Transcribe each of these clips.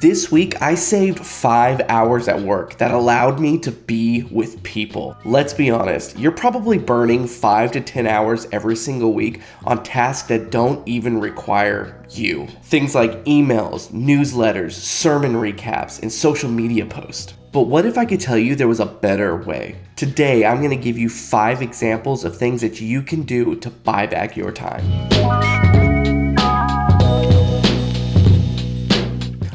This week, I saved 5 hours at work that allowed me to be with people. Let's be honest, you're probably burning 5 to 10 hours every single week on tasks that don't even require you. Things like emails, newsletters, sermon recaps, and social media posts. But what if I could tell you there was a better way? Today, I'm going to give you 5 examples of things that you can do to buy back your time.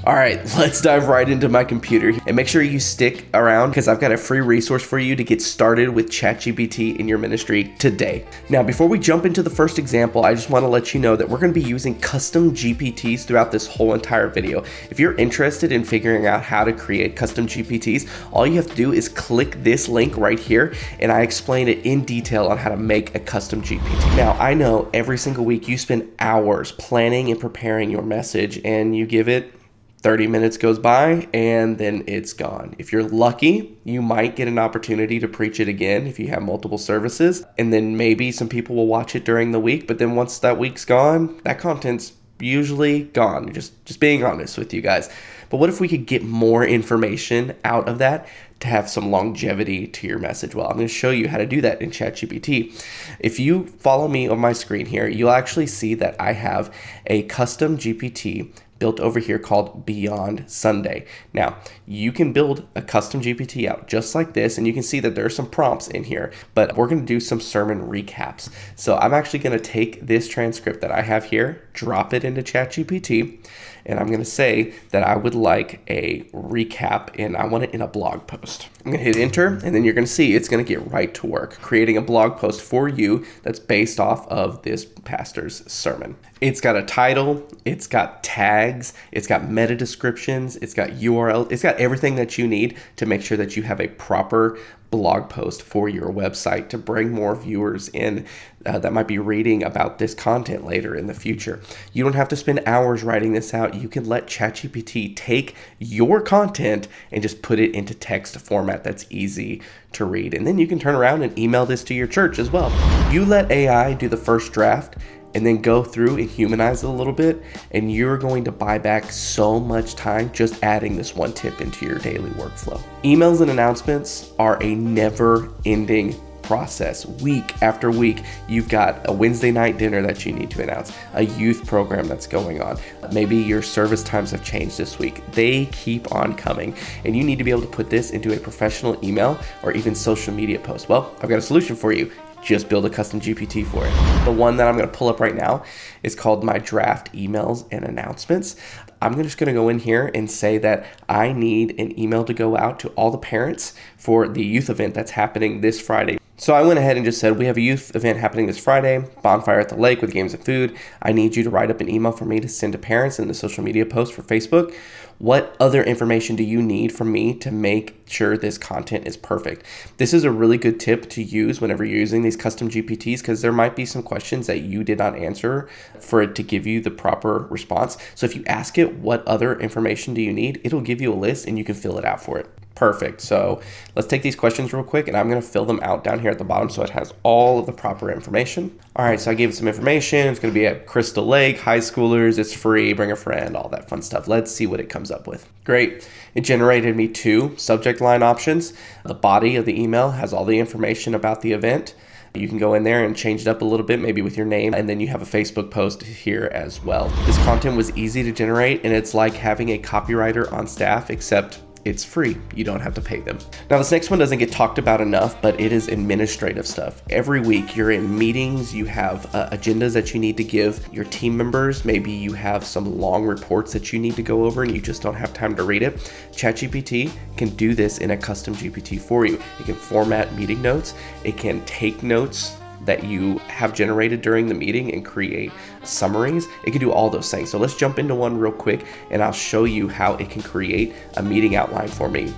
All right, let's dive right into my computer and make sure you stick around because I've got a free resource for you to get started with ChatGPT in your ministry today. Now, before we jump into the first example, I just want to let you know that we're going to be using custom GPTs throughout this whole entire video. If you're interested in figuring out how to create custom GPTs, all you have to do is click this link right here, and I explain it in detail on how to make a custom GPT. Now, I know every single week you spend hours planning and preparing your message, and you give it 30 minutes goes by and then it's gone. If you're lucky, you might get an opportunity to preach it again if you have multiple services, and then maybe some people will watch it during the week, but then once that week's gone, that content's usually gone. Just being honest with you guys. But what if we could get more information out of that to have some longevity to your message? Well, I'm going to show you how to do that in ChatGPT. If you follow me on my screen here, you'll actually see that I have a custom GPT built over here called Beyond Sunday. Now, you can build a custom GPT out just like this, and you can see that there are some prompts in here, but we're going to do some sermon recaps. So I'm actually going to take this transcript that I have here, drop it into ChatGPT, and I'm going to say that I would like a recap and I want it in a blog post. I'm going to hit enter, and then you're going to see it's going to get right to work creating a blog post for you that's based off of this pastor's sermon. It's got a title, it's got tags, it's got meta descriptions, it's got URL, it's got everything that you need to make sure that you have a proper blog post for your website to bring more viewers in that might be reading about this content later in the future. You don't have to spend hours writing this out. You can let ChatGPT take your content and just put it into text format that's easy to read. And then you can turn around and email this to your church as well. You let AI do the first draft and then go through and humanize it a little bit, and you're going to buy back so much time just adding this one tip into your daily workflow. Emails and announcements are a never-ending process. Week after week, you've got a Wednesday night dinner that you need to announce, a youth program that's going on. Maybe your service times have changed this week. They keep on coming, and you need to be able to put this into a professional email or even social media post. Well, I've got a solution for you. Just build a custom GPT for it. The one that I'm going to pull up right now is called my draft emails and announcements. I'm just going to go in here and say that I need an email to go out to all the parents for the youth event that's happening this Friday. So I went ahead and just said, we have a youth event happening this Friday, bonfire at the lake with games and food. I need you to write up an email for me to send to parents in the social media post for Facebook. What other information do you need from me to make sure this content is perfect? This is a really good tip to use whenever you're using these custom GPTs, because there might be some questions that you did not answer for it to give you the proper response. So if you ask it, what other information do you need? It'll give you a list and you can fill it out for it. Perfect. So let's take these questions real quick, and I'm going to fill them out down here at the bottom so it has all of the proper information. All right, so I gave it some information. It's going to be at Crystal Lake, high schoolers, it's free, bring a friend, all that fun stuff. Let's see what it comes up with. Great. It generated me 2 subject line options. The body of the email has all the information about the event. You can go in there and change it up a little bit, maybe with your name, and then you have a Facebook post here as well. This content was easy to generate, and it's like having a copywriter on staff, except it's free. You don't have to pay them. Now, this next one doesn't get talked about enough, but it is administrative stuff. Every week you're in meetings, you have agendas that you need to give your team members. Maybe you have some long reports that you need to go over and you just don't have time to read it. ChatGPT can do this in a custom GPT for you. It can format meeting notes. It can take notes that you have generated during the meeting and create summaries. It can do all those things. So let's jump into one real quick and I'll show you how it can create a meeting outline for me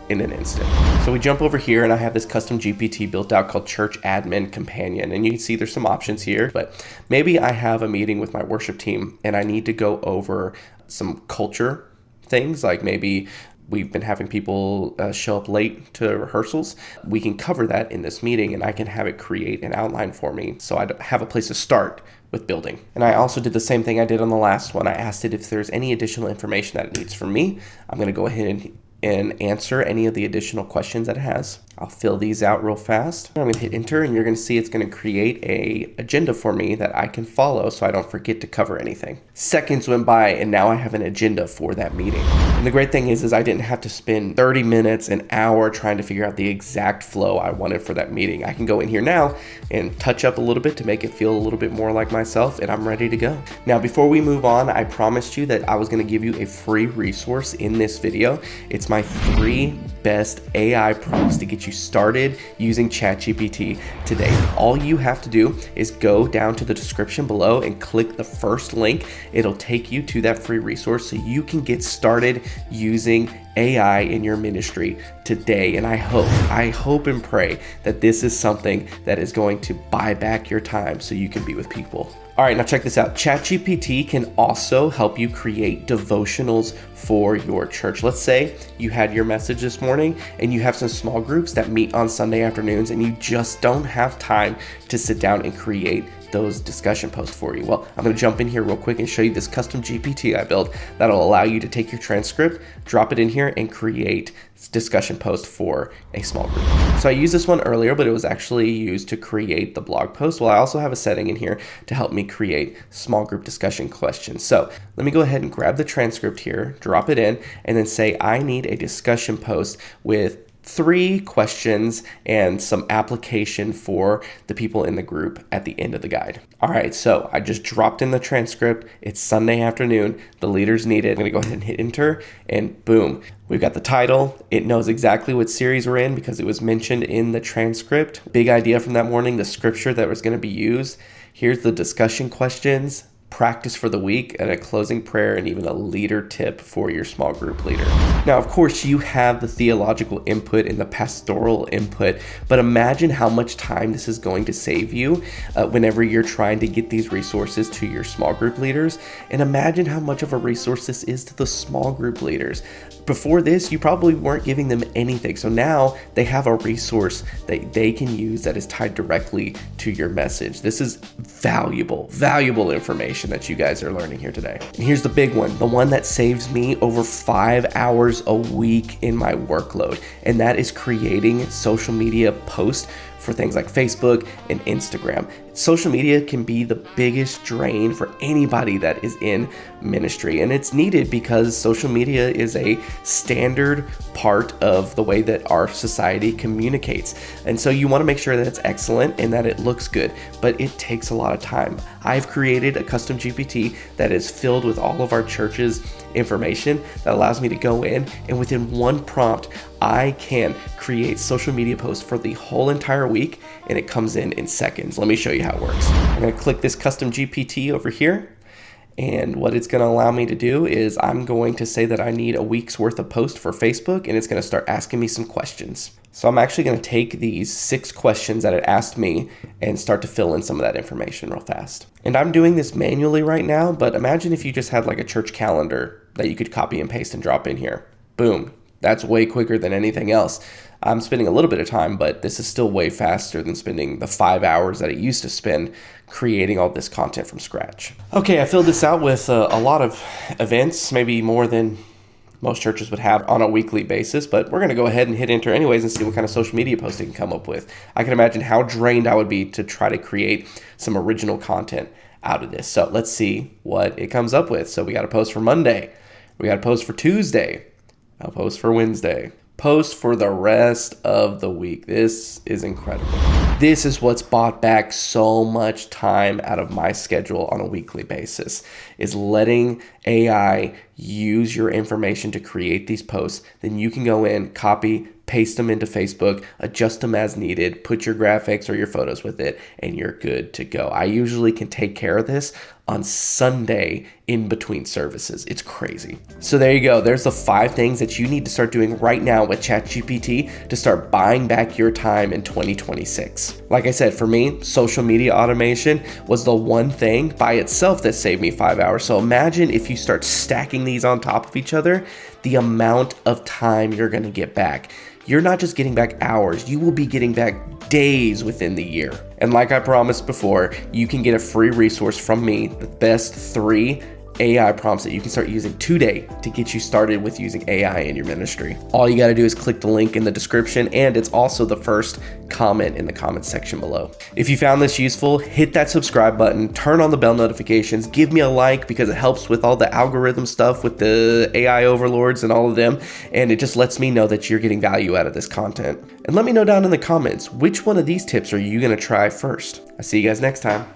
in an instant. So we jump over here and I have this custom GPT built out called Church Admin Companion. And you can see there's some options here, but maybe I have a meeting with my worship team and I need to go over some culture things, like maybe we've been having people show up late to rehearsals. We can cover that in this meeting and I can have it create an outline for me so I have a place to start with building. And I also did the same thing I did on the last one. I asked it if there's any additional information that it needs from me. I'm going to go ahead and answer any of the additional questions that it has. I'll fill these out real fast. I'm going to hit enter, and you're going to see it's going to create a agenda for me that I can follow so I don't forget to cover anything. Seconds went by, and now I have an agenda for that meeting. And the great thing is I didn't have to spend 30 minutes, an hour trying to figure out the exact flow I wanted for that meeting. I can go in here now and touch up a little bit to make it feel a little bit more like myself, and I'm ready to go. Now, before we move on, I promised you that I was going to give you a free resource in this video. It's my 3 best AI prompts to get you started using ChatGPT today. All you have to do is go down to the description below and click the first link. It'll take you to that free resource so you can get started using AI in your ministry today. And I hope and pray that this is something that is going to buy back your time so you can be with people. All right, now check this out. ChatGPT can also help you create devotionals for your church. Let's say you had your message this morning and you have some small groups that meet on Sunday afternoons and you just don't have time to sit down and create those discussion posts for you. Well, I'm going to jump in here real quick and show you this custom GPT I built that'll allow you to take your transcript, drop it in here, and create discussion post for a small group. So I used this one earlier, but it was actually used to create the blog post. Well, I also have a setting in here to help me create small group discussion questions. So let me go ahead and grab the transcript here, drop it in, and then say I need a discussion post with 3 questions and some application for the people in the group at the end of the guide. All right, so I just dropped in the transcript. It's Sunday afternoon. The leaders need it. I'm gonna go ahead and hit enter, and boom, we've got the title. It knows exactly what series we're in because it was mentioned in the transcript. Big idea from that morning, the scripture that was gonna be used. Here's the discussion questions, practice for the week, and a closing prayer, and even a leader tip for your small group leader. Now, of course, you have the theological input and the pastoral input, but imagine how much time this is going to save you whenever you're trying to get these resources to your small group leaders. And imagine how much of a resource this is to the small group leaders. Before this, you probably weren't giving them anything. So now they have a resource that they can use that is tied directly to your message. This is valuable information that you guys are learning here today. And here's the big one, the one that saves me over 5 hours a week in my workload, and that is creating social media posts for things like Facebook and Instagram. Social media can be the biggest drain for anybody that is in ministry, and it's needed because social media is a standard part of the way that our society communicates. And so you want to make sure that it's excellent and that it looks good, but it takes a lot of time. I've created a custom GPT that is filled with all of our church's information that allows me to go in, and within one prompt, I can create social media posts for the whole entire week, and it comes in seconds. Let me show you how it works. I'm going to click this custom GPT over here, and what it's going to allow me to do is I'm going to say that I need a week's worth of posts for Facebook, and it's going to start asking me some questions. So I'm actually going to take these 6 questions that it asked me and start to fill in some of that information real fast. And I'm doing this manually right now, but imagine if you just had like a church calendar that you could copy and paste and drop in here. Boom. That's way quicker than anything else. I'm spending a little bit of time, but this is still way faster than spending the 5 hours that it used to spend creating all this content from scratch. Okay, I filled this out with a lot of events, maybe more than most churches would have on a weekly basis, but we're going to go ahead and hit enter anyways and see what kind of social media posts it can come up with. I can imagine how drained I would be to try to create some original content out of this. So let's see what it comes up with. So we got a post for Monday. We got a post for Tuesday. A post for Wednesday. Post for the rest of the week. This is incredible. This is what's bought back so much time out of my schedule on a weekly basis, is letting AI use your information to create these posts. Then you can go in, copy, paste them into Facebook, adjust them as needed, put your graphics or your photos with it, and you're good to go. I usually can take care of this on Sunday in between services. It's crazy. So there you go. There's the 5 things that you need to start doing right now with ChatGPT to start buying back your time in 2026. Like I said, for me, social media automation was the one thing by itself that saved me 5 hours. So imagine if you start stacking these on top of each other, the amount of time you're going to get back. You're not just getting back hours, you will be getting back days within the year. And like I promised before, you can get a free resource from me, the best 3 AI prompts that you can start using today to get you started with using AI in your ministry. All you got to do is click the link in the description, and it's also the first comment in the comment section below. If you found this useful, hit that subscribe button, turn on the bell notifications, give me a like because it helps with all the algorithm stuff with the AI overlords and all of them, and it just lets me know that you're getting value out of this content. And let me know down in the comments, which one of these tips are you going to try first? I'll see you guys next time.